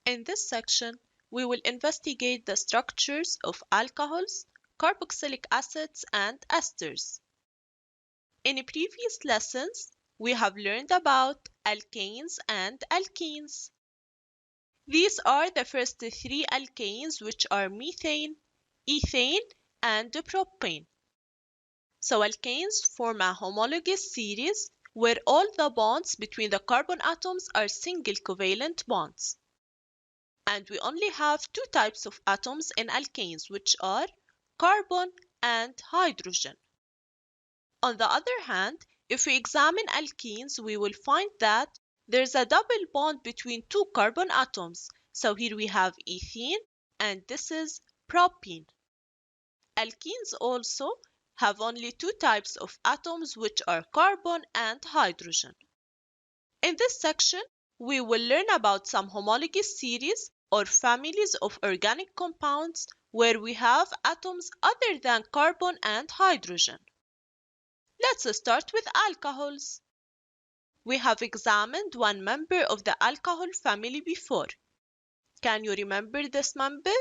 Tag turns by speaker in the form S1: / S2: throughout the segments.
S1: In this section, we will investigate the structures of alcohols, carboxylic acids, and esters. In previous lessons, we have learned about alkanes and alkenes. These are the first three alkanes, which are methane, ethane, and propane. So alkanes form a homologous series where all the bonds between the carbon atoms are single covalent bonds. And we only have two types of atoms in alkanes, which are carbon and hydrogen. On the other hand, if we examine alkenes, we will find that there's a double bond between two carbon atoms. So here we have ethene, and this is propene. Alkenes also have only two types of atoms, which are carbon and hydrogen. In this section, we will learn about some homologous series or families of organic compounds where we have atoms other than carbon and hydrogen. Let's start with alcohols. We have examined one member of the alcohol family before. Can you remember this member?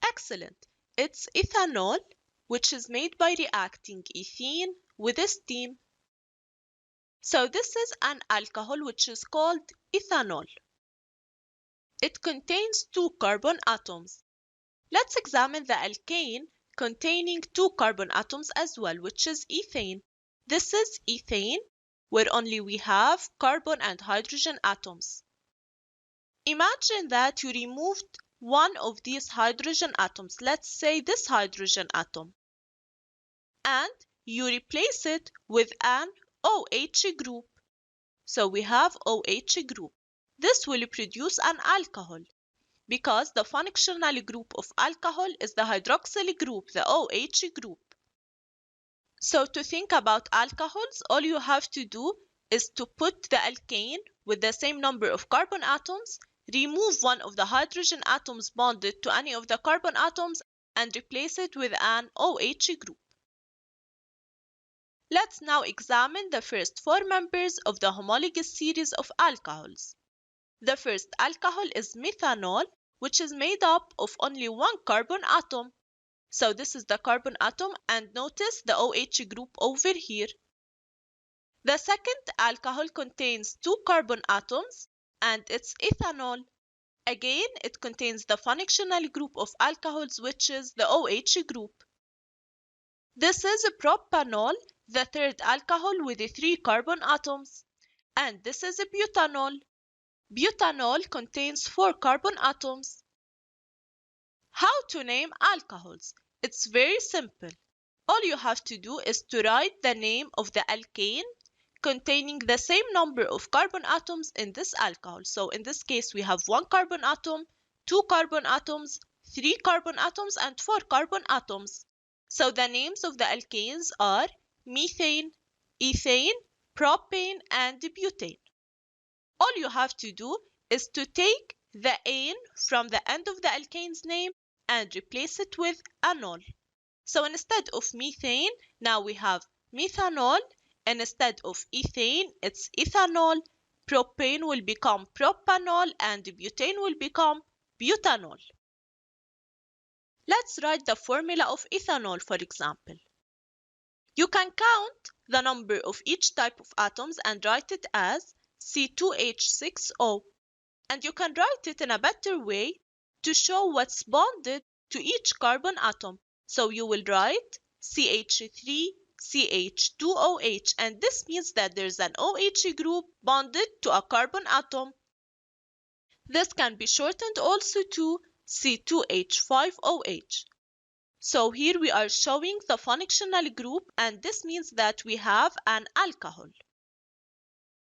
S1: Excellent. It's ethanol, which is made by reacting ethene with steam. So this is an alcohol which is called ethanol. It contains two carbon atoms. Let's examine the alkane containing two carbon atoms as well, which is ethane. This is ethane, where only we have carbon and hydrogen atoms. Imagine that you removed one of these hydrogen atoms, let's say this hydrogen atom, and you replace it with an OH group. So we have OH group. This will produce an alcohol because the functional group of alcohol is the hydroxyl group, the OH group. So to think about alcohols, all you have to do is to put the alkane with the same number of carbon atoms, remove one of the hydrogen atoms bonded to any of the carbon atoms, and replace it with an OH group. Let's now examine the first four members of the homologous series of alcohols. The first alcohol is methanol, which is made up of only one carbon atom. So this is the carbon atom, and notice the OH group over here. The second alcohol contains two carbon atoms, and it's ethanol. Again, it contains the functional group of alcohols, which is the OH group. This is propanol, the third alcohol with the three carbon atoms. And this is butanol. Butanol contains four carbon atoms. How to name alcohols? It's very simple. All you have to do is to write the name of the alkane containing the same number of carbon atoms in this alcohol. So in this case, we have one carbon atom, two carbon atoms, three carbon atoms, and four carbon atoms. So the names of the alkanes are methane, ethane, propane, and butane. All you have to do is to take the ane from the end of the alkane's name and replace it with anol. So instead of methane, now we have methanol. Instead of ethane, it's ethanol. Propane will become propanol, and butane will become butanol. Let's write the formula of ethanol, for example. You can count the number of each type of atoms and write it as C2H6O. And you can write it in a better way to show what's bonded to each carbon atom. So you will write CH3CH2OH, and this means that there's an OH group bonded to a carbon atom. This can be shortened also to C2H5OH. So here we are showing the functional group, and this means that we have an alcohol.